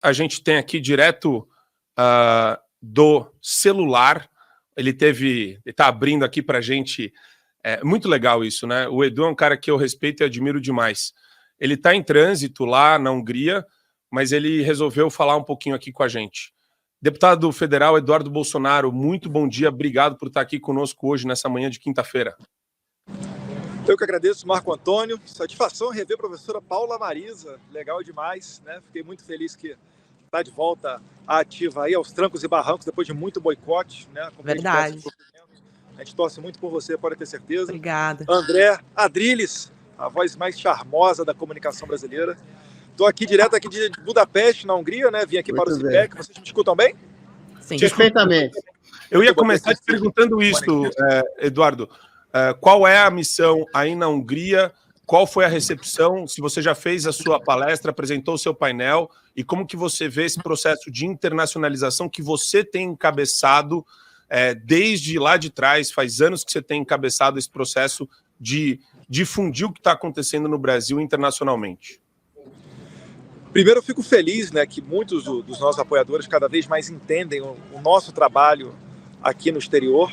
a gente tem aqui direto do celular. Ele está abrindo aqui para a gente. É muito legal isso, né? O Edu é um cara que eu respeito e admiro demais. Ele está em trânsito lá na Hungria, mas ele resolveu falar um pouquinho aqui com a gente. Deputado federal Eduardo Bolsonaro, muito bom dia. Obrigado por estar aqui conosco hoje, nessa manhã de quinta-feira. Eu que agradeço, Marco Antônio. Satisfação rever a professora Paula Marisa. Legal demais, né? Fiquei muito feliz que está de volta ativa aí aos trancos e barrancos depois de muito boicote, né? Verdade. A gente torce muito por você, pode ter certeza. Obrigada. André Adriles, a voz mais charmosa da comunicação brasileira. Estou aqui direto aqui de Budapeste, na Hungria, né? Vim aqui muito para o CIPEC. Vocês me escutam bem? Sim. Perfeitamente. Eu ia começar te perguntando isso, Eduardo. Qual é a missão aí na Hungria? Qual foi a recepção? Se você já fez a sua palestra, apresentou o seu painel, e como que você vê esse processo de internacionalização que você tem encabeçado desde lá de trás? Faz anos que você tem encabeçado esse processo de difundir o que está acontecendo no Brasil internacionalmente. Primeiro, eu fico feliz, né, que muitos dos nossos apoiadores cada vez mais entendem o nosso trabalho aqui no exterior.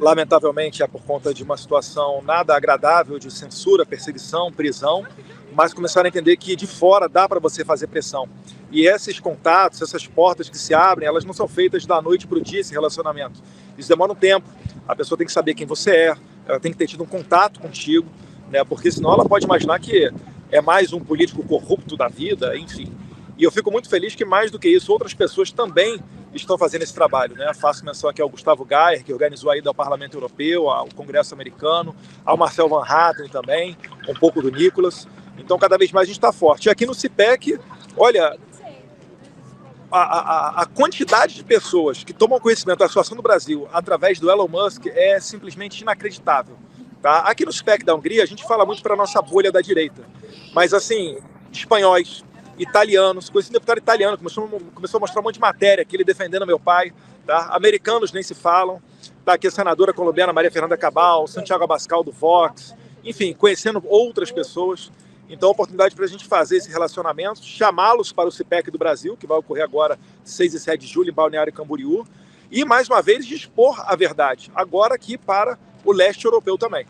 Lamentavelmente é por conta de uma situação nada agradável de censura, perseguição, prisão, mas começaram a entender que de fora dá para você fazer pressão. E esses contatos, essas portas que se abrem, elas não são feitas da noite para o dia, esse relacionamento. Isso demora um tempo. A pessoa tem que saber quem você é, ela tem que ter tido um contato contigo, né, porque senão ela pode imaginar que é mais um político corrupto da vida, enfim. E eu fico muito feliz que, mais do que isso, outras pessoas também estão fazendo esse trabalho, né? Faço menção aqui ao Gustavo Gayer, que organizou a ida ao Parlamento Europeu, ao Congresso Americano, ao Marcel Van Hatten também, um pouco do Nicolas. Então, cada vez mais a gente está forte. E aqui no CIPEC, olha, a quantidade de pessoas que tomam conhecimento da situação do Brasil através do Elon Musk é simplesmente inacreditável. Tá? Aqui no CIPEC da Hungria, a gente fala muito para a nossa bolha da direita. Mas, assim, espanhóis, italianos, conheci um deputado italiano, começou a mostrar um monte de matéria aqui, ele defendendo meu pai, tá? Americanos nem se falam, tá? Aqui a senadora colombiana Maria Fernanda Cabal, Santiago Abascal do Vox, enfim, conhecendo outras pessoas. Então, a oportunidade para a gente fazer esse relacionamento, chamá-los para o CIPEC do Brasil, que vai ocorrer agora 6 e 7 de julho em Balneário Camboriú, e, mais uma vez, expor a verdade, agora aqui para o leste europeu também.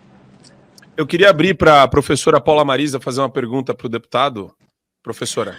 Eu queria abrir para a professora Paula Marisa fazer uma pergunta para o deputado. Professora.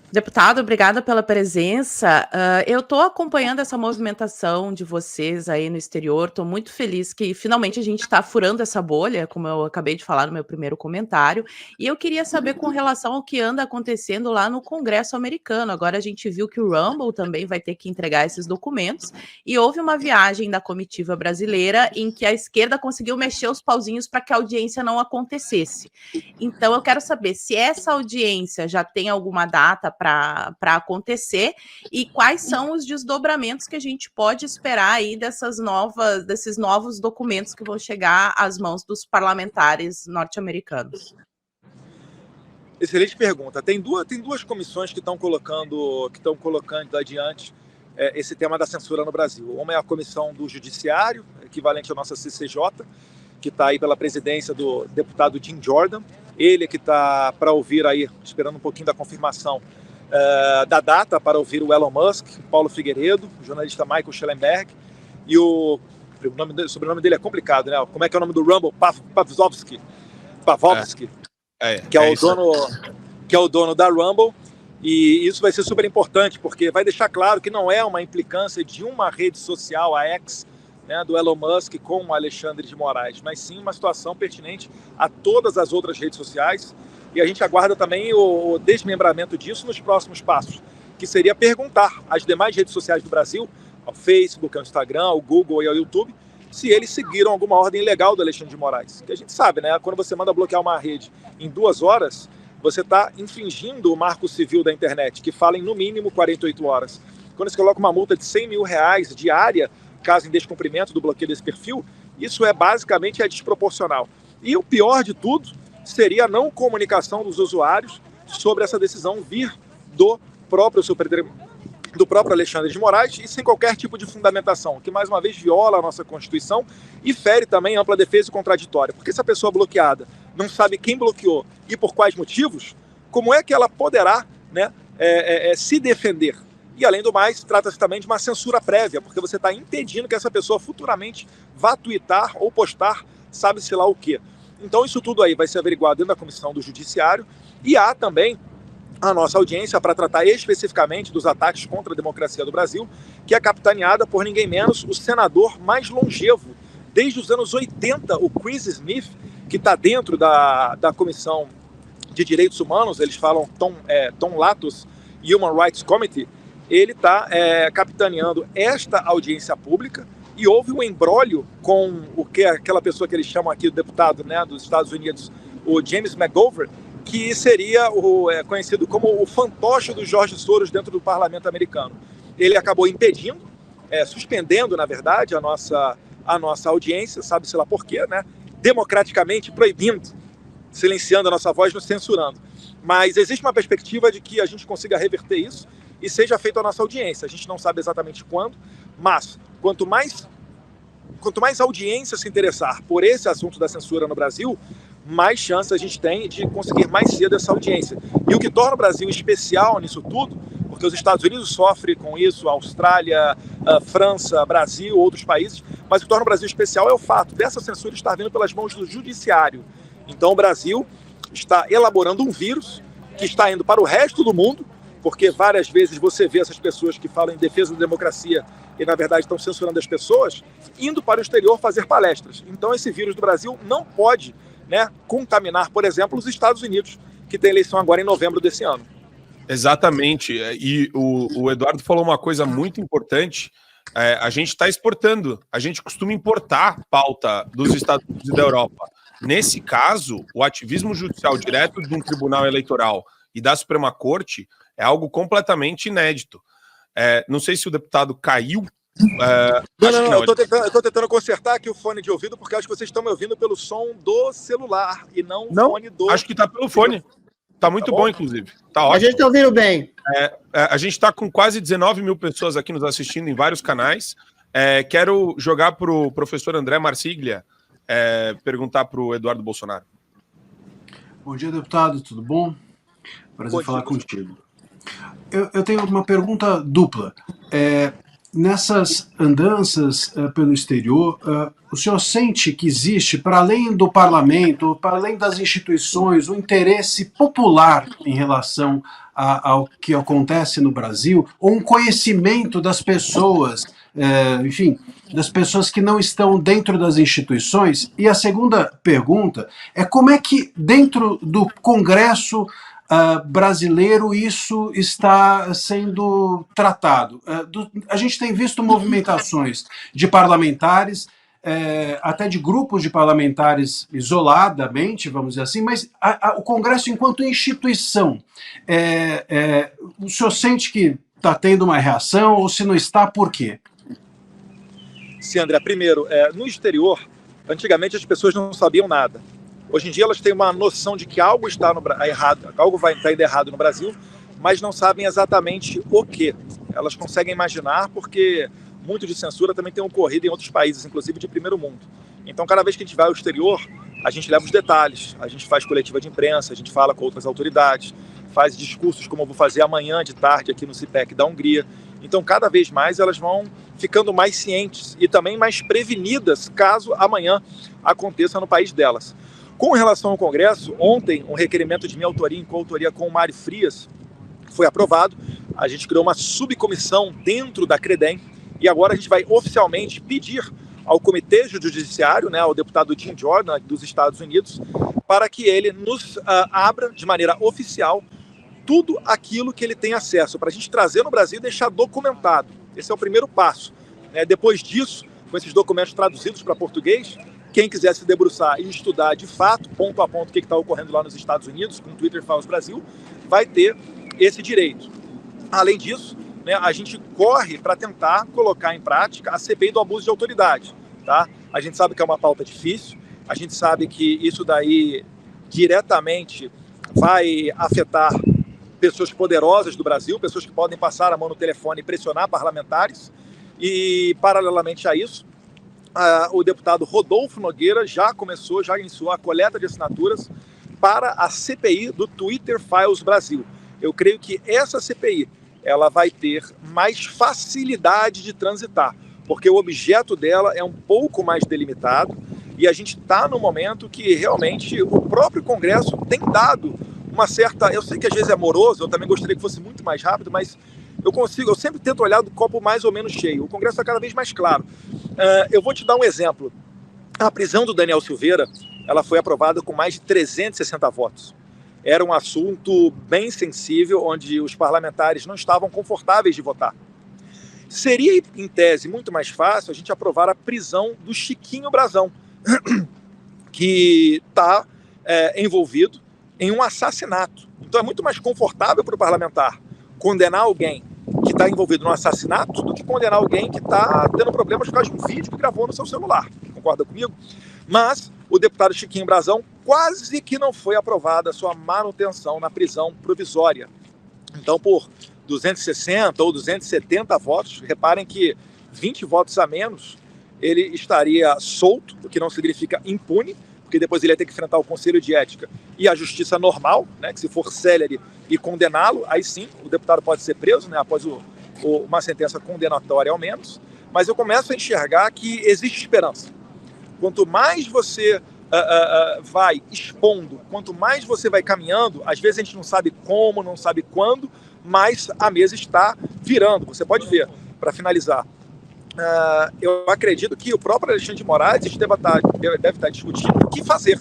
Deputado, obrigada pela presença. Eu estou acompanhando essa movimentação de vocês aí no exterior. Estou muito feliz que finalmente a gente está furando essa bolha, como eu acabei de falar no meu primeiro comentário. E eu queria saber com relação ao que anda acontecendo lá no Congresso americano. Agora a gente viu que o Rumble também vai ter que entregar esses documentos. E houve uma viagem da comitiva brasileira em que a esquerda conseguiu mexer os pauzinhos para que a audiência não acontecesse. Então eu quero saber se essa audiência já tem alguma data para acontecer e quais são os desdobramentos que a gente pode esperar aí desses novos documentos que vão chegar às mãos dos parlamentares norte-americanos. Excelente pergunta. Tem duas comissões que estão colocando adiante esse tema da censura no Brasil. Uma é a Comissão do Judiciário, equivalente à nossa CCJ, que está aí pela presidência do deputado Jim Jordan. Ele que está para ouvir aí, esperando um pouquinho da confirmação da data para ouvir o Elon Musk, Paulo Figueiredo, o jornalista Michael Schellenberg, e o sobrenome dele é complicado, né? Como é que é o nome do Rumble? Pavlovsky, que é o dono da Rumble, e isso vai ser super importante, porque vai deixar claro que não é uma implicância de uma rede social, a X, né, do Elon Musk com o Alexandre de Moraes, mas sim uma situação pertinente a todas as outras redes sociais. E a gente aguarda também o desmembramento disso nos próximos passos, que seria perguntar às demais redes sociais do Brasil, ao Facebook, ao Instagram, ao Google e ao YouTube, se eles seguiram alguma ordem legal do Alexandre de Moraes. Que a gente sabe, né? Quando você manda bloquear uma rede em 2 horas, você está infringindo o marco civil da internet, que fala em no mínimo 48 horas. Quando você coloca uma multa de R$100 mil diária, caso em descumprimento do bloqueio desse perfil, isso basicamente é desproporcional. E o pior de tudo seria a não comunicação dos usuários sobre essa decisão vir do próprio Alexandre de Moraes e sem qualquer tipo de fundamentação, que mais uma vez viola a nossa Constituição e fere também a ampla defesa e contraditória. Porque se a pessoa bloqueada não sabe quem bloqueou e por quais motivos, como é que ela poderá, né, se defender. E, além do mais, trata-se também de uma censura prévia, porque você está impedindo que essa pessoa futuramente vá tuitar ou postar sabe-se lá o quê. Então, isso tudo aí vai ser averiguado dentro da Comissão do Judiciário, e há também a nossa audiência para tratar especificamente dos ataques contra a democracia do Brasil, que é capitaneada por ninguém menos o senador mais longevo, desde os anos 80, o Chris Smith, que está dentro da Comissão de Direitos Humanos, eles falam Tom Latos Human Rights Committee. Ele está capitaneando esta audiência pública, e houve um embrólio com aquela pessoa que eles chamam aqui, o deputado, né, dos Estados Unidos, o James McGovern, que seria conhecido como o fantoche do George Soros dentro do parlamento americano. Ele acabou impedindo, suspendendo, na verdade, a nossa audiência, sabe-se lá por quê, né? Democraticamente proibindo, silenciando a nossa voz, nos censurando. Mas existe uma perspectiva de que a gente consiga reverter isso e seja feita a nossa audiência. A gente não sabe exatamente quando, mas quanto mais audiência se interessar por esse assunto da censura no Brasil, mais chance a gente tem de conseguir mais cedo essa audiência. E o que torna o Brasil especial nisso tudo, porque os Estados Unidos sofrem com isso, a Austrália, a França, Brasil, outros países, mas o que torna o Brasil especial é o fato dessa censura estar vindo pelas mãos do judiciário. Então o Brasil está elaborando um vírus que está indo para o resto do mundo, porque várias vezes você vê essas pessoas que falam em defesa da democracia e, na verdade, estão censurando as pessoas, indo para o exterior fazer palestras. Então, esse vírus do Brasil não pode, né, contaminar, por exemplo, os Estados Unidos, que tem eleição agora em novembro desse ano. Exatamente. E o Eduardo falou uma coisa muito importante. A gente está exportando, a gente costuma importar pauta dos Estados Unidos e da Europa. Nesse caso, o ativismo judicial direto de um tribunal eleitoral e da Suprema Corte é algo completamente inédito. Não sei se o deputado caiu. Não, eu estou tentando consertar aqui o fone de ouvido, porque acho que vocês estão me ouvindo pelo som do celular e não o fone do... Acho que está pelo fone. Está muito bom, inclusive. Tá ótimo. A gente está ouvindo bem. A gente está com quase 19 mil pessoas aqui nos assistindo em vários canais. Quero jogar para o professor André Marsiglia perguntar para o Eduardo Bolsonaro. Bom dia, deputado. Tudo bom? Prazer falar contigo. Eu tenho uma pergunta dupla. Nessas andanças pelo exterior, o senhor sente que existe, para além do parlamento, para além das instituições, um interesse popular em relação ao que acontece no Brasil, ou um conhecimento das pessoas, enfim, das pessoas que não estão dentro das instituições? E a segunda pergunta é como é que dentro do Congresso brasileiro isso está sendo tratado. A gente tem visto movimentações de parlamentares, até de grupos de parlamentares isoladamente, vamos dizer assim, mas o Congresso enquanto instituição, o senhor sente que está tendo uma reação, ou se não está, por quê? Sim, André. Primeiro, no exterior, antigamente as pessoas não sabiam nada. Hoje em dia elas têm uma noção de que algo está errado, algo vai estar indo errado no Brasil, mas não sabem exatamente o que. Elas conseguem imaginar porque muito de censura também tem ocorrido em outros países, inclusive de primeiro mundo. Então, cada vez que a gente vai ao exterior, a gente leva os detalhes, a gente faz coletiva de imprensa, a gente fala com outras autoridades, faz discursos como eu vou fazer amanhã de tarde aqui no CIPEC da Hungria. Então, cada vez mais elas vão ficando mais cientes e também mais prevenidas caso amanhã aconteça no país delas. Com relação ao Congresso, ontem um requerimento de minha autoria, em coautoria com o Mário Frias, foi aprovado. A gente criou uma subcomissão dentro da CREDEM e agora a gente vai oficialmente pedir ao Comitê Judiciário, né, ao deputado Jim Jordan, dos Estados Unidos, para que ele nos abra de maneira oficial tudo aquilo que ele tem acesso, para a gente trazer no Brasil e deixar documentado. Esse é o primeiro passo. Depois disso, com esses documentos traduzidos para português, quem quiser se debruçar e estudar de fato, ponto a ponto, o que está ocorrendo lá nos Estados Unidos, com o Twitter Files Brasil, vai ter esse direito. Além disso, né, a gente corre para tentar colocar em prática a CPI do abuso de autoridade. Tá? A gente sabe que é uma pauta difícil, a gente sabe que isso daí diretamente vai afetar pessoas poderosas do Brasil, pessoas que podem passar a mão no telefone e pressionar parlamentares, e paralelamente a isso, o deputado Rodolfo Nogueira já iniciou a coleta de assinaturas para a CPI do Twitter Files Brasil. eu creio que essa CPI ela vai ter mais facilidade de transitar, porque o objeto dela é um pouco mais delimitado e a gente está no momento que realmente o próprio Congresso tem dado uma certa... Eu sei que às vezes é moroso, eu também gostaria que fosse muito mais rápido, mas eu sempre tento olhar do copo mais ou menos cheio. O Congresso está cada vez mais claro. Eu vou te dar um exemplo. A prisão do Daniel Silveira, ela foi aprovada com mais de 360 votos. Era um assunto bem sensível, onde os parlamentares não estavam confortáveis de votar. Seria, em tese, muito mais fácil a gente aprovar a prisão do Chiquinho Brazão, que está envolvido em um assassinato. Então é muito mais confortável para o parlamentar condenar alguém que está envolvido no assassinato do que condenar alguém que está tendo problemas por causa de um vídeo que gravou no seu celular. Concorda comigo? Mas o deputado Chiquinho Brazão quase que não foi aprovada a sua manutenção na prisão provisória. Então, por 260 ou 270 votos, reparem que 20 votos a menos, ele estaria solto, o que não significa impune, porque depois ele ia ter que enfrentar o Conselho de Ética e a Justiça normal, né, que se for célere e condená-lo, aí sim o deputado pode ser preso, né, após uma sentença condenatória ao menos. Mas eu começo a enxergar que existe esperança. Quanto mais você vai expondo, quanto mais você vai caminhando, às vezes a gente não sabe como, não sabe quando, mas a mesa está virando. Você pode ver, para finalizar, eu acredito que o próprio Alexandre de Moraes deve estar discutindo o que fazer.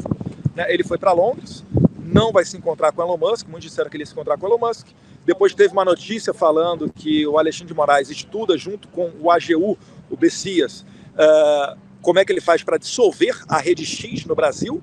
Né? Ele foi para Londres, não vai se encontrar com Elon Musk, muitos disseram que ele ia se encontrar com Elon Musk. Depois teve uma notícia falando que o Alexandre de Moraes estuda junto com o AGU, o Bessias, como é que ele faz para dissolver a rede X no Brasil.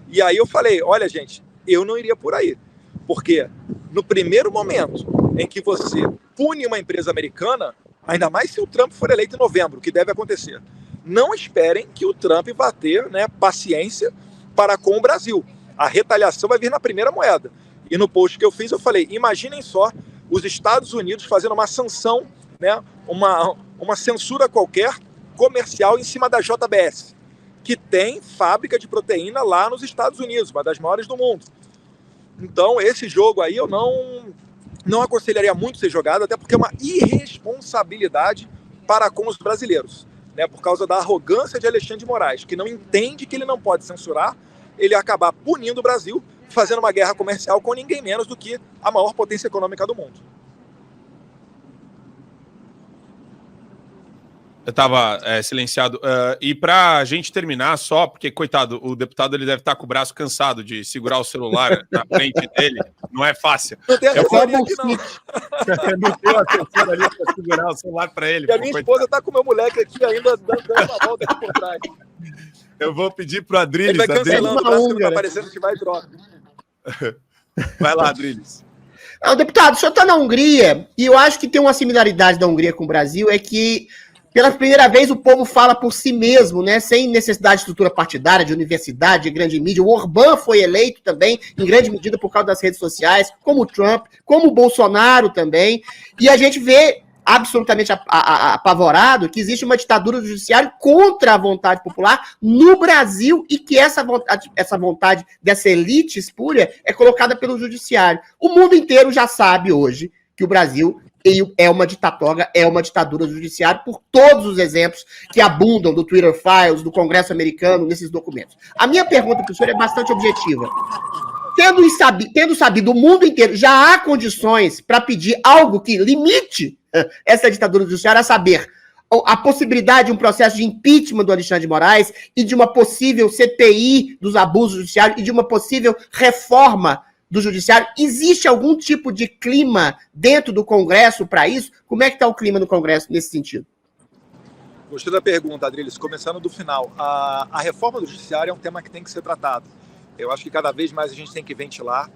E aí eu falei, olha gente, eu não iria por aí, porque no primeiro momento em que você pune uma empresa americana, ainda mais se o Trump for eleito em novembro, o que deve acontecer, não esperem que o Trump vá ter, né, paciência para com o Brasil. A retaliação vai vir na primeira moeda. E no post que eu fiz, eu falei, imaginem só os Estados Unidos fazendo uma sanção, né, uma censura qualquer comercial em cima da JBS, que tem fábrica de proteína lá nos Estados Unidos, uma das maiores do mundo. Então, esse jogo aí eu não aconselharia muito ser jogado, até porque é uma irresponsabilidade para com os brasileiros, né, por causa da arrogância de Alexandre de Moraes, que não entende que ele não pode censurar, ele acabar punindo o Brasil, fazendo uma guerra comercial com ninguém menos do que a maior potência econômica do mundo. Eu estava silenciado. E para a gente terminar só, porque, coitado, o deputado ele deve estar com o braço cansado de segurar o celular na frente dele. Não é fácil. Não tem assessoria aqui, não. Não tem uma assessora ali para segurar o celular para ele. E a minha esposa está com o meu moleque aqui ainda dando uma volta aqui por trás. Eu vou pedir para o Adriles. Ele vai cancelando o braço que não está aparecendo que vai e troca. Vai lá, Adriles. Deputado, o senhor está na Hungria, e eu acho que tem uma similaridade da Hungria com o Brasil, é que pela primeira vez o povo fala por si mesmo, né, sem necessidade de estrutura partidária, de universidade, de grande mídia. O Orbán foi eleito também, em grande medida por causa das redes sociais, como o Trump, como o Bolsonaro também, e a gente vê absolutamente apavorado que existe uma ditadura do judiciário contra a vontade popular no Brasil e que essa vontade dessa elite espúria é colocada pelo judiciário. O mundo inteiro já sabe hoje que o Brasil é uma ditadura do judiciário por todos os exemplos que abundam do Twitter Files, do Congresso americano, nesses documentos. A minha pergunta para o senhor é bastante objetiva. Tendo sabido o mundo inteiro, já há condições para pedir algo que limite essa ditadura judiciária, a saber, a possibilidade de um processo de impeachment do Alexandre de Moraes e de uma possível CPI dos abusos judiciários e de uma possível reforma do judiciário. Existe algum tipo de clima dentro do Congresso para isso? Como é que está o clima no Congresso nesse sentido? Gostei da pergunta, Adriles. Começando do final. A reforma do judiciário é um tema que tem que ser tratado. Eu acho que cada vez mais a gente tem que ventilar.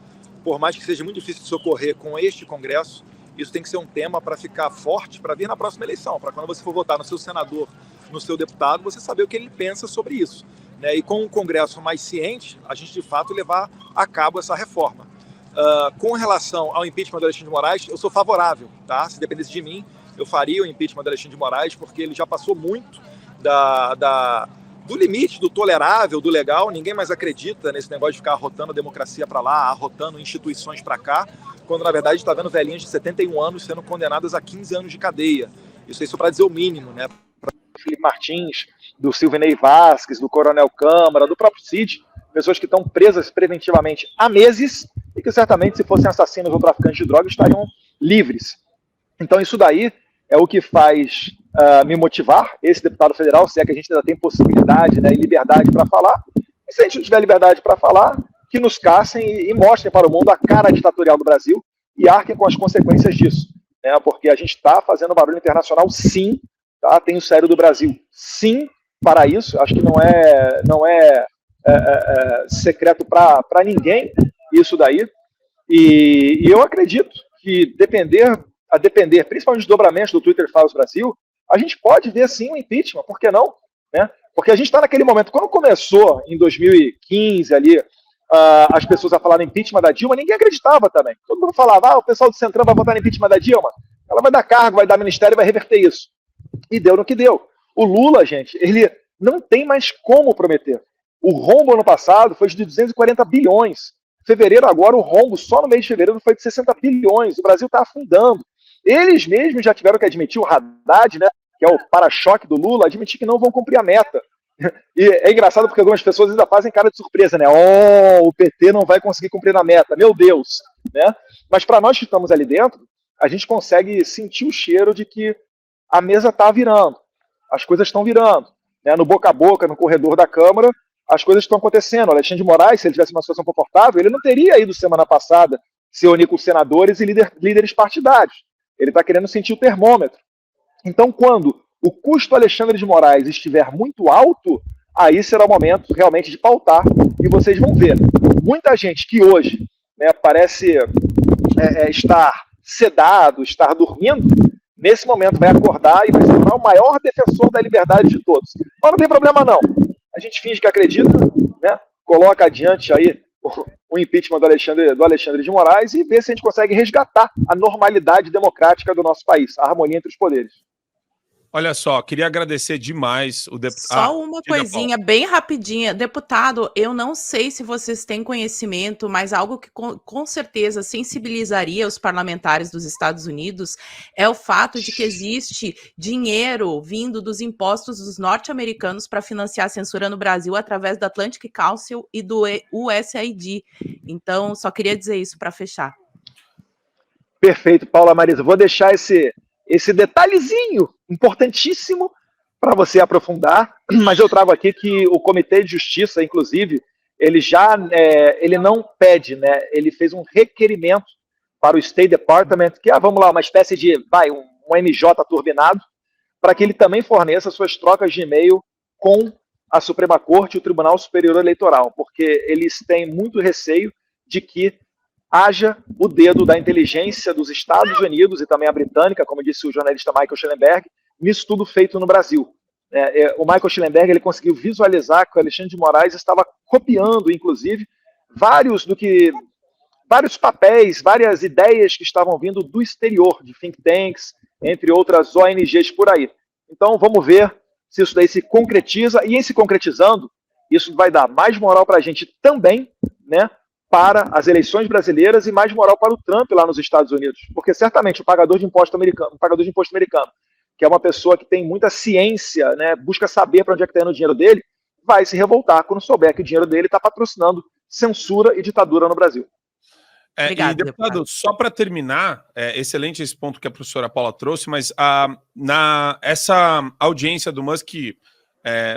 Por mais que seja muito difícil de socorrer com este Congresso, isso tem que ser um tema para ficar forte, para vir na próxima eleição, para quando você for votar no seu senador, no seu deputado, você saber o que ele pensa sobre isso. Né? E com um Congresso mais ciente, a gente de fato levar a cabo essa reforma. Com relação ao impeachment do Alexandre de Moraes, eu sou favorável, tá? Se dependesse de mim, eu faria o impeachment do Alexandre de Moraes, porque ele já passou muito do limite, do tolerável, do legal. Ninguém mais acredita nesse negócio de ficar arrotando a democracia para lá, arrotando instituições para cá. quando na verdade está vendo velhinhas de 71 anos sendo condenadas a 15 anos de cadeia. Isso para dizer o mínimo, né? Para Felipe Martins, do Silvinei Vasquez, do Coronel Câmara, do próprio Cid, pessoas que estão presas preventivamente há meses e que certamente, se fossem assassinos ou traficantes de drogas, estariam livres. Então isso daí é o que faz me motivar, esse deputado federal, se é que a gente ainda tem possibilidade, né, e liberdade para falar. E se a gente não tiver liberdade para falar, que nos caçem e mostrem para o mundo a cara ditatorial do Brasil e arquem com as consequências disso. Né, porque a gente está fazendo barulho internacional, sim, tá? Tem o sério do Brasil, sim, para isso. Acho que não é secreto para ninguém isso daí. E eu acredito que a depender, principalmente dos dobramentos do Twitter Files Brasil, a gente pode ver sim um impeachment, por que não? Né? Porque a gente está naquele momento, quando começou em 2015 ali, as pessoas a falar no impeachment da Dilma, ninguém acreditava também. Todo mundo falava, o pessoal do Centrão vai votar no impeachment da Dilma, ela vai dar cargo, vai dar ministério e vai reverter isso. E deu no que deu. O Lula, gente, ele não tem mais como prometer. O rombo ano passado foi de 240 bilhões. Fevereiro agora, o rombo só no mês de fevereiro foi de 60 bilhões. O Brasil está afundando. Eles mesmos já tiveram que admitir, o Haddad, né, que é o para-choque do Lula, admitir que não vão cumprir a meta. E é engraçado porque algumas pessoas ainda fazem cara de surpresa, né? O PT não vai conseguir cumprir a meta, meu Deus! Né? Mas para nós que estamos ali dentro, a gente consegue sentir o cheiro de que a mesa está virando, as coisas estão virando. Né? No boca a boca, no corredor da Câmara, as coisas estão acontecendo. O Alexandre de Moraes, se ele tivesse uma situação confortável, ele não teria ido semana passada se unir com senadores e líderes partidários. Ele está querendo sentir o termômetro. Então, quando o custo Alexandre de Moraes estiver muito alto, aí será o momento realmente de pautar, e vocês vão ver. Muita gente que hoje, né, parece estar sedado, estar dormindo, nesse momento vai acordar e vai se tornar o maior defensor da liberdade de todos. Mas não tem problema não. A gente finge que acredita, né, coloca adiante aí o impeachment do Alexandre de Moraes e vê se a gente consegue resgatar a normalidade democrática do nosso país, a harmonia entre os poderes. Olha só, queria agradecer demais o deputado. Só uma coisinha bem rapidinha. Deputado, eu não sei se vocês têm conhecimento, mas algo que com certeza sensibilizaria os parlamentares dos Estados Unidos é o fato de que existe dinheiro vindo dos impostos dos norte-americanos para financiar a censura no Brasil através do Atlantic Council e do USAID. Então, só queria dizer isso para fechar. Perfeito, Paula Marisa. Vou deixar esse detalhezinho importantíssimo para você aprofundar, mas eu trago aqui que o Comitê de Justiça, inclusive, ele não pede, né? Ele fez um requerimento para o State Department, que vamos lá, uma espécie de, um MJ turbinado, para que ele também forneça suas trocas de e-mail com a Suprema Corte e o Tribunal Superior Eleitoral, porque eles têm muito receio de que haja o dedo da inteligência dos Estados Unidos e também a britânica, como disse o jornalista Michael Schellenberg, nisso tudo feito no Brasil. O Michael Schellenberg ele conseguiu visualizar que o Alexandre de Moraes estava copiando, inclusive, vários papéis, várias ideias que estavam vindo do exterior, de think tanks, entre outras ONGs por aí. Então, vamos ver se isso daí se concretiza, e em se concretizando, isso vai dar mais moral para a gente também, né, para as eleições brasileiras e mais moral para o Trump lá nos Estados Unidos. Porque certamente o pagador de imposto americano, que é uma pessoa que tem muita ciência, né, busca saber para onde é que está indo o dinheiro dele, vai se revoltar quando souber que o dinheiro dele está patrocinando censura e ditadura no Brasil. Obrigado, e, deputado, só para terminar, excelente esse ponto que a professora Paula trouxe, mas essa audiência do Musk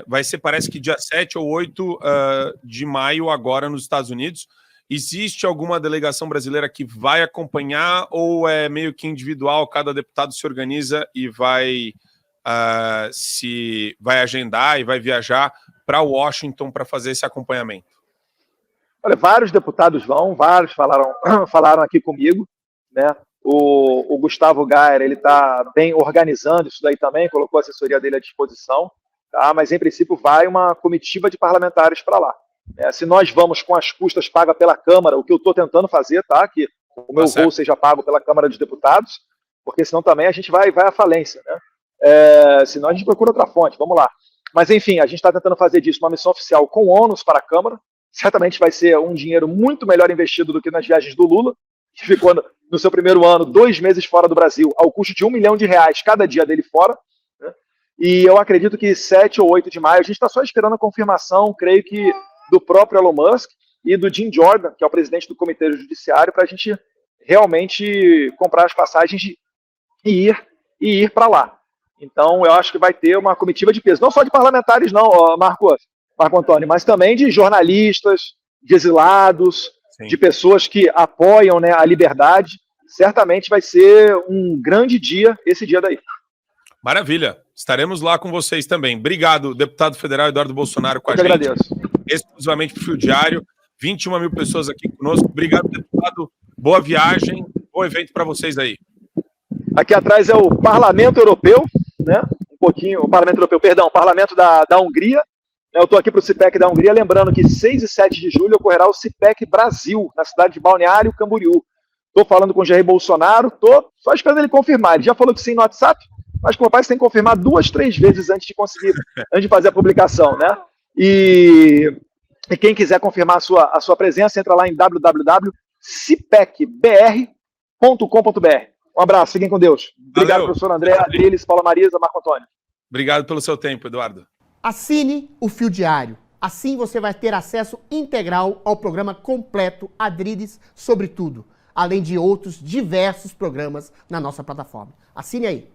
vai ser, parece que dia 7 ou 8 de maio agora nos Estados Unidos. Existe alguma delegação brasileira que vai acompanhar ou é meio que individual, cada deputado se organiza e vai agendar e vai viajar para Washington para fazer esse acompanhamento? Olha, vários deputados vão, vários falaram aqui comigo, né? O Gustavo Gayer, ele está bem organizando isso daí também, colocou a assessoria dele à disposição, tá? Mas em princípio vai uma comitiva de parlamentares para lá. Se nós vamos com as custas pagas pela Câmara, o que eu estou tentando fazer, tá? Que o meu voo seja pago pela Câmara dos Deputados, porque senão também a gente vai à falência, né? Senão a gente procura outra fonte, vamos lá. Mas enfim, a gente está tentando fazer disso uma missão oficial com ônus para a Câmara. Certamente vai ser um dinheiro muito melhor investido do que nas viagens do Lula, que ficou no seu primeiro ano, 2 meses fora do Brasil, ao custo de R$1 milhão cada dia dele fora, né? E eu acredito que 7 ou 8 de maio, a gente está só esperando a confirmação, creio que do próprio Elon Musk e do Jim Jordan, que é o presidente do Comitê Judiciário, para a gente realmente comprar as passagens e ir para lá. Então, eu acho que vai ter uma comitiva de peso, não só de parlamentares, não, Marco Antônio, mas também de jornalistas, de exilados, sim, de pessoas que apoiam, né, a liberdade. Certamente vai ser um grande dia, esse dia daí. Maravilha. Estaremos lá com vocês também. Obrigado, deputado federal Eduardo Bolsonaro, com a gente. Eu agradeço. Exclusivamente para o Fio Diário. 21 mil pessoas aqui conosco. Obrigado, deputado. Boa viagem. Bom evento para vocês aí. Aqui atrás é o Parlamento Europeu, né? O Parlamento da Hungria. Eu estou aqui para o CIPEC da Hungria, lembrando que 6 e 7 de julho ocorrerá o CIPEC Brasil, na cidade de Balneário Camboriú. Estou falando com o Jair Bolsonaro, estou só esperando ele confirmar. Ele já falou que sim no WhatsApp, mas com o papai você tem que confirmar 2, 3 vezes antes de fazer a publicação, né? E quem quiser confirmar a sua presença, entra lá em www.cipecbr.com.br. Um abraço, fiquem com Deus. Obrigado, valeu, professor André, Adriles, Paula Marisa, Marco Antônio. Obrigado pelo seu tempo, Eduardo. Assine o Fio Diário. Assim você vai ter acesso integral ao programa completo Adriles sobre tudo, além de outros diversos programas na nossa plataforma. Assine aí.